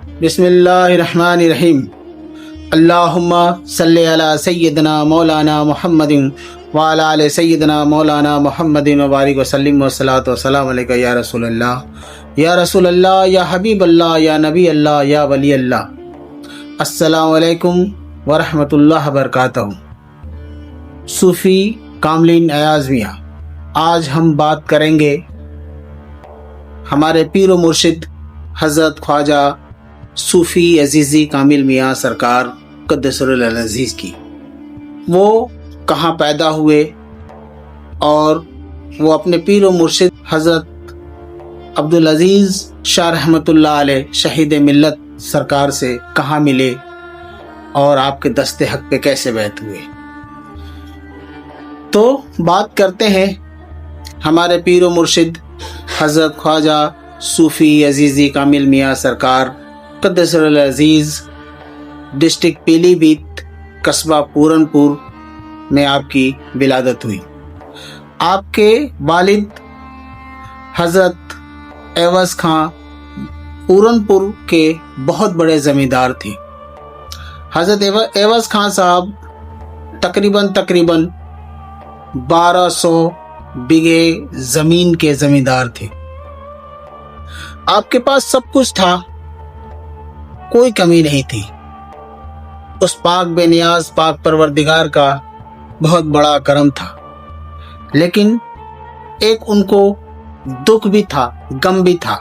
بسم اللہ الرحمن الرحیم۔ اللہم صلی علی سیدنا مولانا محمد وعلی آل سیدنا مولانا محمد وبارک وسلم والصلاۃ والسلام علیکہ یا رسول اللہ، یا رسول اللہ، یا حبیب اللہ، یا نبی اللہ، یا ولی اللہ۔ السلام علیکم ورحمۃ اللہ وبرکاتہ۔ صوفی کاملین ایاز میاں، آج ہم بات کریں گے ہمارے پیر و مرشد حضرت خواجہ صوفی عزیزی کامل میاں سرکار قدس سرہ العزیز کی۔ وہ کہاں پیدا ہوئے اور وہ اپنے پیر و مرشد حضرت عبدالعزیز شاہ رحمۃ اللہ علیہ شہید ملت سرکار سے کہاں ملے اور آپ کے دست حق پہ کیسے بیعت ہوئے۔ تو بات کرتے ہیں ہمارے پیر و مرشد حضرت خواجہ صوفی عزیزی کامل میاں سرکار قدس سرہ العزیز، ڈسٹرکٹ پیلی بھیت، قصبہ پورن پور میں آپ کی ولادت ہوئی۔ آپ کے والد حضرت عوض خان پورن پور کے بہت بڑے زمیندار تھے۔ حضرت عوض خان صاحب تقریباً 1200 بیگھے زمین کے زمیندار تھے۔ آپ کے پاس سب کچھ تھا، کوئی کمی نہیں تھی۔ اس پاک بے نیاز پاک پروردگار کا بہت بڑا کرم تھا، لیکن ایک ان کو دکھ بھی تھا، غم بھی تھا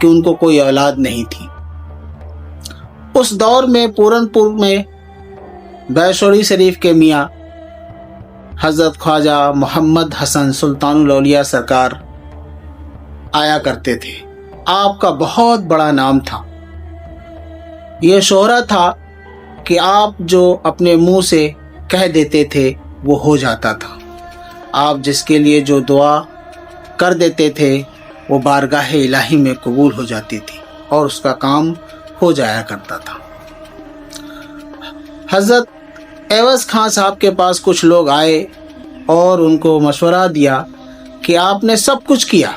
کہ ان کو کوئی اولاد نہیں تھی۔ اس دور میں پورن پور میں بیشوری شریف کے میاں حضرت خواجہ محمد حسن سلطان الاولیاء سرکار آیا کرتے تھے۔ آپ کا بہت بڑا نام تھا، یہ شہرت تھا کہ آپ جو اپنے منہ سے کہہ دیتے تھے وہ ہو جاتا تھا۔ آپ جس کے لیے جو دعا کر دیتے تھے وہ بارگاہ الہی میں قبول ہو جاتی تھی اور اس کا کام ہو جایا کرتا تھا۔ حضرت عوض خان صاحب کے پاس کچھ لوگ آئے اور ان کو مشورہ دیا کہ آپ نے سب کچھ کیا،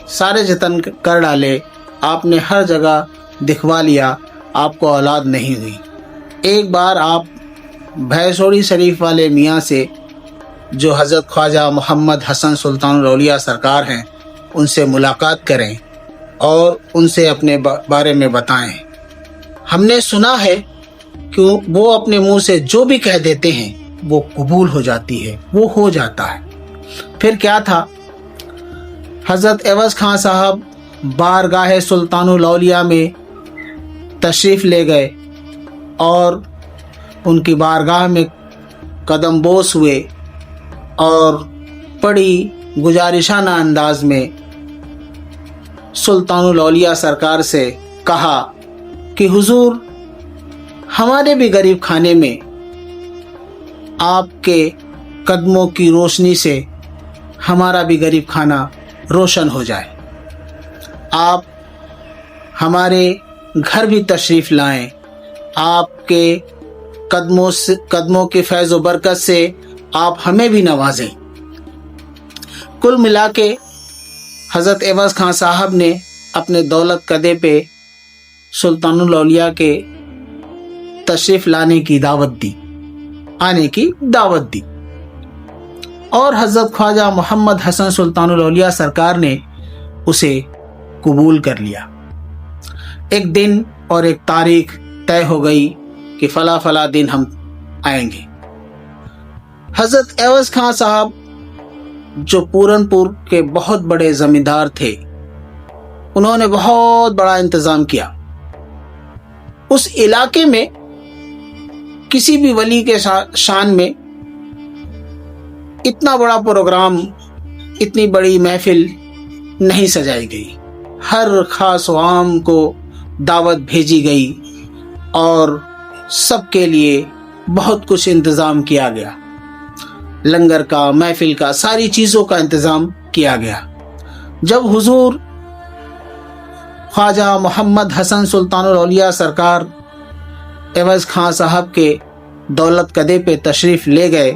سارے جتن کر ڈالے، آپ نے ہر جگہ دکھوا لیا، آپ کو اولاد نہیں ہوئی۔ ایک بار آپ بھیسوڑی شریف والے میاں سے جو حضرت خواجہ محمد حسن سلطان الاولیاء سرکار ہیں ان سے ملاقات کریں اور ان سے اپنے بارے میں بتائیں۔ ہم نے سنا ہے کہ وہ اپنے منہ سے جو بھی کہہ دیتے ہیں وہ قبول ہو جاتی ہے، وہ ہو جاتا ہے۔ پھر کیا تھا، حضرت عوض خان صاحب بارگاہ سلطان الاولیاء میں تشریف لے گئے اور ان کی بارگاہ میں قدم بوس ہوئے اور بڑی گزارشانہ انداز میں سلطان الاولیاء سرکار سے کہا کہ حضور، ہمارے بھی غریب خانے میں آپ کے قدموں کی روشنی سے ہمارا بھی غریب خانہ روشن ہو جائے۔ آپ ہمارے گھر بھی تشریف لائیں، آپ کے قدموں کے فیض و برکت سے آپ ہمیں بھی نوازیں۔ کل ملا کے حضرت عوض خان صاحب نے اپنے دولت قدے پہ سلطان الاولیاء کے تشریف لانے کی دعوت دی، آنے کی دعوت دی، اور حضرت خواجہ محمد حسن سلطان الاولیاء سرکار نے اسے قبول کر لیا۔ ایک دن اور ایک تاریخ طے ہو گئی کہ فلاں فلاں دن ہم آئیں گے۔ حضرت عوض خان صاحب جو پورن پور کے بہت بڑے زمیندار تھے، انہوں نے بہت بڑا انتظام کیا۔ اس علاقے میں کسی بھی ولی کے شان میں اتنا بڑا پروگرام، اتنی بڑی محفل نہیں سجائی گئی۔ ہر خاص و عام کو دعوت بھیجی گئی اور سب کے لیے بہت کچھ انتظام کیا گیا، لنگر کا، محفل کا، ساری چیزوں کا انتظام کیا گیا۔ جب حضور خواجہ محمد حسن سلطان الاولیاء سرکار عوض خان صاحب کے دولت قدے پہ تشریف لے گئے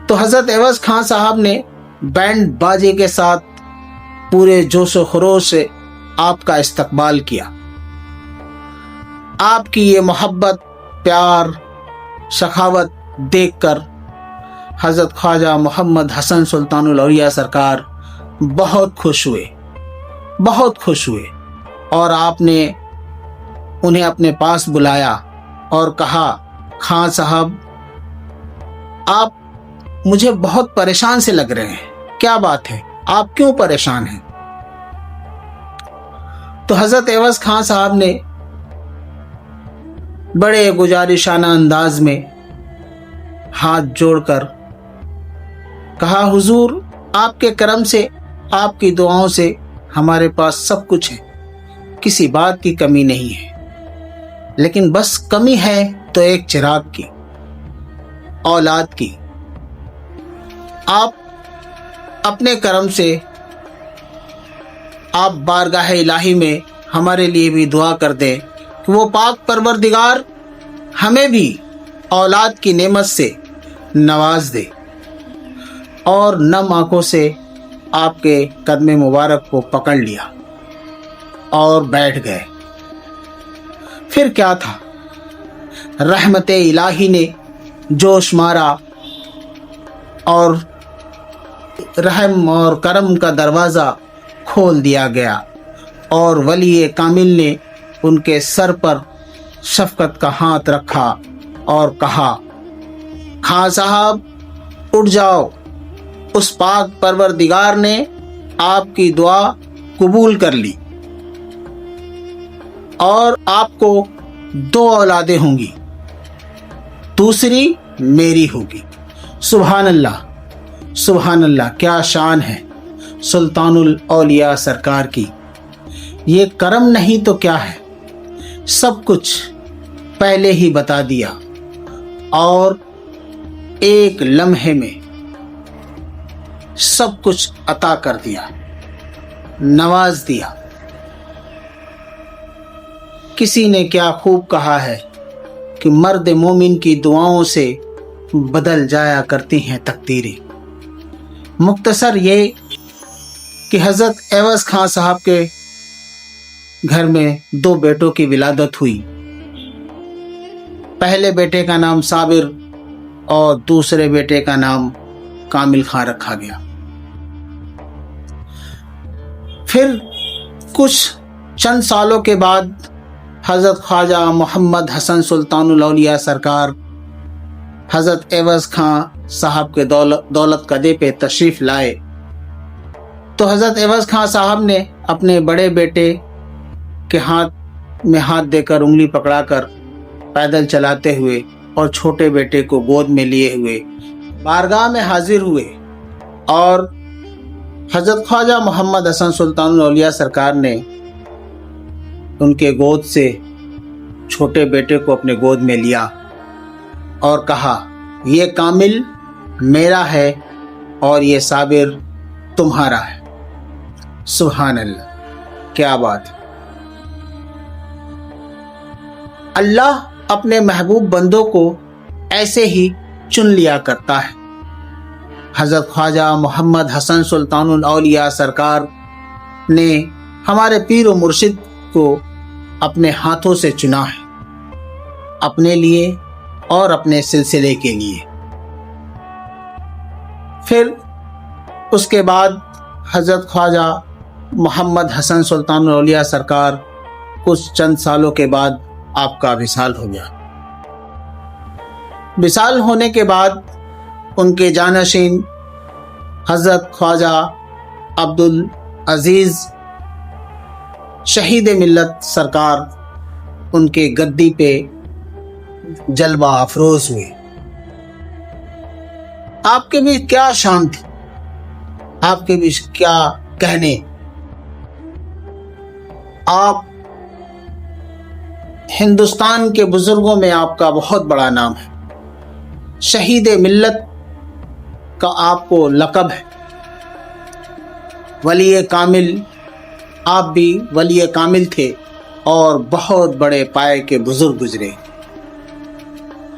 تو حضرت عوض خان صاحب نے بینڈ باجے کے ساتھ پورے جوش و خروش سے آپ کا استقبال کیا۔ آپ کی یہ محبت، پیار، سخاوت دیکھ کر حضرت خواجہ محمد حسن سلطان الاولیاء سرکار بہت خوش ہوئے اور آپ نے انہیں اپنے پاس بلایا اور کہا، خان صاحب آپ مجھے بہت پریشان سے لگ رہے ہیں، کیا بات ہے، آپ کیوں پریشان ہیں؟ تو حضرت عوض خان صاحب نے بڑے گزارشانہ انداز میں ہاتھ جوڑ کر کہا، حضور آپ کے کرم سے، آپ کی دعاؤں سے ہمارے پاس سب کچھ ہے، کسی بات کی کمی نہیں ہے، لیکن بس کمی ہے تو ایک چراغ کی، اولاد کی۔ آپ اپنے کرم سے آپ بارگاہ الہی میں ہمارے لیے بھی دعا کر دیں کہ وہ پاک پروردگار ہمیں بھی اولاد کی نعمت سے نواز دے، اور نم آنکھوں سے آپ کے قدم مبارک کو پکڑ لیا اور بیٹھ گئے۔ پھر کیا تھا، رحمت الہی نے جوش مارا اور رحم اور کرم کا دروازہ کھول دیا گیا، اور ولی کامل نے ان کے سر پر شفقت کا ہاتھ رکھا اور کہا، خان صاحب اٹھ جاؤ، اس پاک پروردگار نے آپ کی دعا قبول کر لی اور آپ کو 2 اولادیں ہوں گی، دوسری میری ہوگی۔ سبحان اللہ، سبحان اللہ، کیا شان ہے سلطان الاولیاء سرکار کی۔ یہ کرم نہیں تو کیا ہے، سب کچھ پہلے ہی بتا دیا اور ایک لمحے میں سب کچھ عطا کر دیا، نواز دیا۔ کسی نے کیا خوب کہا ہے کہ مرد مومن کی دعاؤں سے بدل جایا کرتی ہیں تقدیریں۔ مختصر یہ کہ حضرت عوض خان صاحب کے گھر میں 2 بیٹوں کی ولادت ہوئی۔ پہلے بیٹے کا نام صابر اور دوسرے بیٹے کا نام کامل خان رکھا گیا۔ پھر کچھ چند سالوں کے بعد حضرت خواجہ محمد حسن سلطان الاولیاء سرکار حضرت عوض خان صاحب کے دولت قدے پہ تشریف لائے، تو حضرت عوض خان صاحب نے اپنے بڑے بیٹے کے ہاتھ میں ہاتھ دے کر، انگلی پکڑا کر پیدل چلاتے ہوئے اور چھوٹے بیٹے کو گود میں لیے ہوئے بارگاہ میں حاضر ہوئے، اور حضرت خواجہ محمد حسن سلطان الاولیاء سرکار نے ان کے گود سے چھوٹے بیٹے کو اپنے گود میں لیا اور کہا، یہ کامل میرا ہے اور یہ صابر تمہارا ہے۔ سبحان اللہ، کیا بات ہے۔ اللہ اپنے محبوب بندوں کو ایسے ہی چن لیا کرتا ہے۔ حضرت خواجہ محمد حسن سلطان الاولیاء سرکار نے ہمارے پیر و مرشد کو اپنے ہاتھوں سے چنا ہے، اپنے لیے اور اپنے سلسلے کے لیے۔ پھر اس کے بعد حضرت خواجہ محمد حسن سلطان الاولیاء سرکار کچھ چند سالوں کے بعد آپ کا وصال ہو گیا۔ وصال ہونے کے بعد ان کے جانشین حضرت خواجہ عبدالعزیز شہید ملت سرکار ان کے گدی پہ جلوہ افروز ہوئے۔ آپ کے بھی کیا شان تھی، آپ کے بھی کیا کہنے۔ آپ ہندوستان کے بزرگوں میں آپ کا بہت بڑا نام ہے، شہید ملت کا آپ کو لقب ہے۔ ولی کامل، آپ بھی ولی کامل تھے اور بہت بڑے پائے کے بزرگ گزرے۔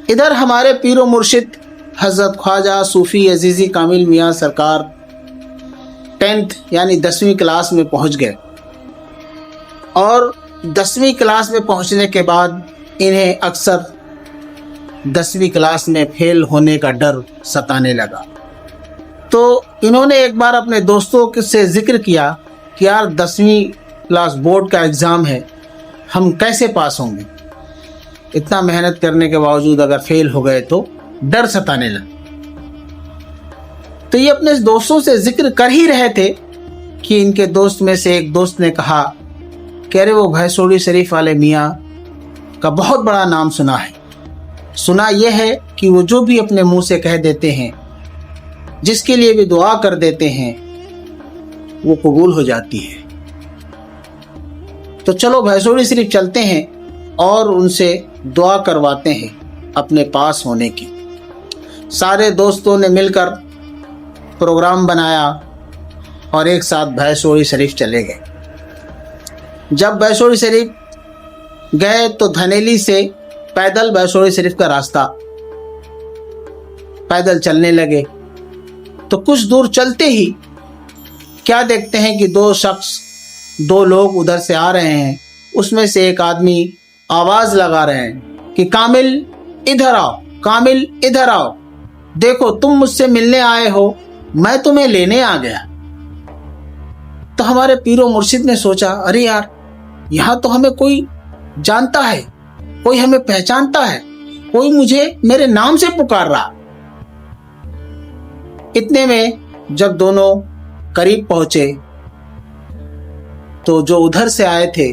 ادھر ہمارے پیر و مرشد حضرت خواجہ صوفی عزیزی کامل میاں سرکار 10th یعنی 10ویں کلاس میں پہنچ گئے، اور 10ویں کلاس میں پہنچنے کے بعد انہیں اکثر 10ویں کلاس میں فیل ہونے کا ڈر ستانے لگا۔ تو انہوں نے ایک بار اپنے دوستوں سے ذکر کیا کہ یار 10ویں کلاس بورڈ کا ایگزام ہے، ہم کیسے پاس ہوں گے؟ اتنا محنت کرنے کے باوجود اگر فیل ہو گئے تو ڈر ستانے لگا۔ تو یہ اپنے دوستوں سے ذکر کر ہی رہے تھے کہ ان کے دوست میں سے ایک دوست نے کہا کہ ارے وہ بھیسوڑی شریف والے میاں کا بہت بڑا نام سنا ہے، سنا یہ ہے کہ وہ جو بھی اپنے منہ سے کہہ دیتے ہیں، جس کے لیے بھی دعا کر دیتے ہیں، وہ قبول ہو جاتی ہے۔ تو چلو بھیسوڑی شریف چلتے ہیں اور ان سے دعا کرواتے ہیں اپنے پاس ہونے کی۔ سارے دوستوں نے مل کر پروگرام بنایا اور ایک ساتھ بھیسوڑی شریف چلے گئے۔ جب بھیسوڑی شریف گئے تو دھنیلی سے پیدل بھیسوڑی شریف کا راستہ، پیدل چلنے لگے۔ تو کچھ دور چلتے ہی کیا دیکھتے ہیں کہ دو لوگ ادھر سے آ رہے ہیں۔ اس میں سے ایک آدمی آواز لگا رہے ہیں کہ کامل ادھر آؤ، کامل ادھر آؤ، دیکھو تم مجھ سے ملنے آئے ہو، میں تمہیں لینے آ گیا۔ تو ہمارے پیر و مرشد نے سوچا ارے یار، یہاں تو ہمیں کوئی جانتا ہے، کوئی ہمیں پہچانتا ہے، کوئی مجھے میرے نام سے پکار رہا۔ اتنے میں جب دونوں قریب پہنچے تو جو ادھر سے آئے تھے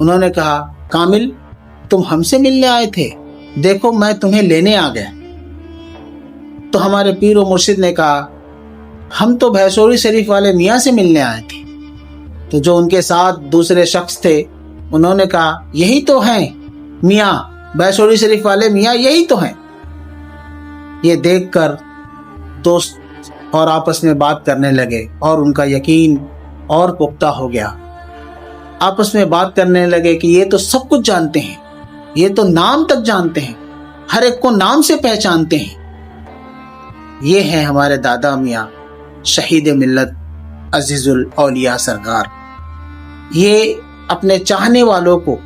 انہوں نے کہا کامل تم ہم سے ملنے آئے تھے، دیکھو میں تمہیں لینے آ گیا۔ تو ہمارے پیر و مرشد نے کہا ہم تو بھیسوڑی شریف والے میاں سے ملنے آئے تھے۔ تو جو ان کے ساتھ دوسرے شخص تھے انہوں نے کہا یہی تو ہیں میاں، بھیسوڑی شریف والے میاں یہی تو ہیں۔ یہ دیکھ کر دوست اور آپس میں بات کرنے لگے اور ان کا یقین اور پختہ ہو گیا۔ آپس میں بات کرنے لگے کہ یہ تو سب کچھ جانتے ہیں، یہ تو نام تک جانتے ہیں، ہر ایک کو نام سے پہچانتے ہیں۔ یہ ہیں ہمارے دادا میاں شہید ملت عزیز الاولیاء سرکار۔ یہ اپنے چاہنے والوں کو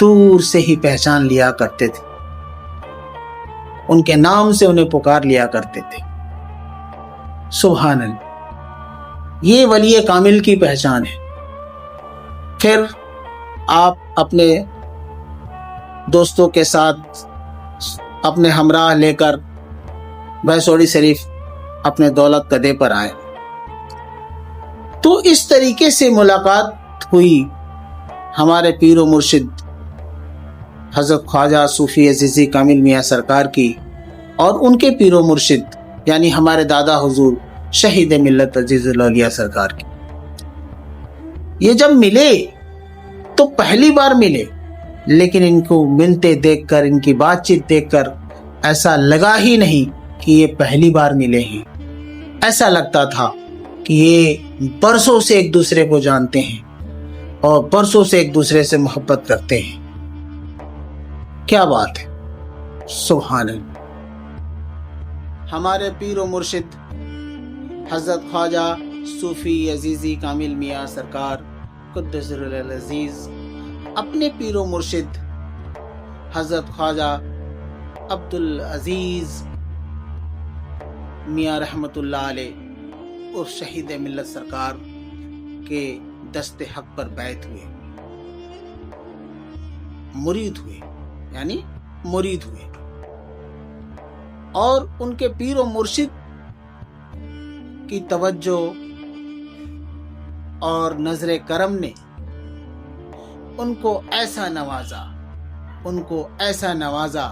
دور سے ہی پہچان لیا کرتے تھے، ان کے نام سے انہیں پکار لیا کرتے تھے۔ سبحان اللہ، یہ ولی کامل کی پہچان ہے۔ پھر آپ اپنے دوستوں کے ساتھ اپنے ہمراہ لے کر بھیسوڑی شریف اپنے دولت قدے پر آئے۔ تو اس طریقے سے ملاقات ہوئی ہمارے پیر و مرشد حضرت خواجہ صوفی عزیزی کامل میاں سرکار کی اور ان کے پیر و مرشد یعنی ہمارے دادا حضور شہید ملت عزیز الاولیاء سرکار کی۔ یہ جب ملے تو پہلی بار ملے، لیکن ان کو ملتے دیکھ کر، ان کی بات چیت دیکھ کر ایسا لگا ہی نہیں کہ یہ پہلی بار ملے ہیں۔ ایسا لگتا تھا کہ یہ برسوں سے ایک دوسرے کو جانتے ہیں اور برسوں سے ایک دوسرے سے محبت کرتے ہیں۔ کیا بات ہے، سبحان اللہ۔ ہمارے پیر و مرشد حضرت خواجہ صوفی عزیزی کامل میاں سرکار قدس سرہ العزیز اپنے پیر و مرشد حضرت خواجہ عبدالعزیز میاں رحمت اللہ علیہ اور شہید ملت سرکار کے دست حق پر بیعت ہوئے، مرید ہوئے، یعنی مرید ہوئے، اور ان کے پیر و مرشد کی توجہ اور نظر کرم نے ان کو ایسا نوازا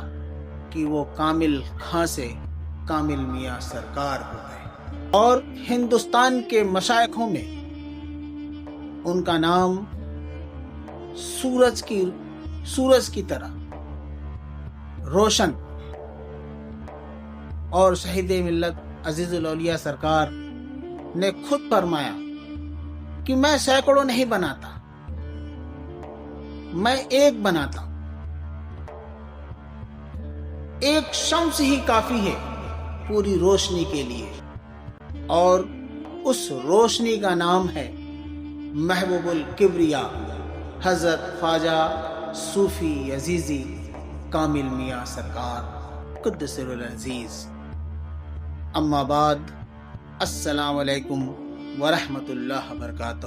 کہ وہ کامل خاں سے کامل میاں سرکار ہو گئے، اور ہندوستان کے مشائخوں میں ان کا نام سورج کی طرح روشن۔ اور شہید ملت عزیز الاولیاء سرکار نے خود فرمایا کہ میں سینکڑوں نہیں بناتا، میں ایک بناتا ہوں، ایک شمس ہی کافی ہے پوری روشنی کے لیے، اور اس روشنی کا نام ہے محبوب الکبریا حضرت خواجہ صوفی عزیزی کامل میاں سرکار قدس العزیز. اما بعد، السلام علیکم ورحمۃ اللہ وبرکاتہ.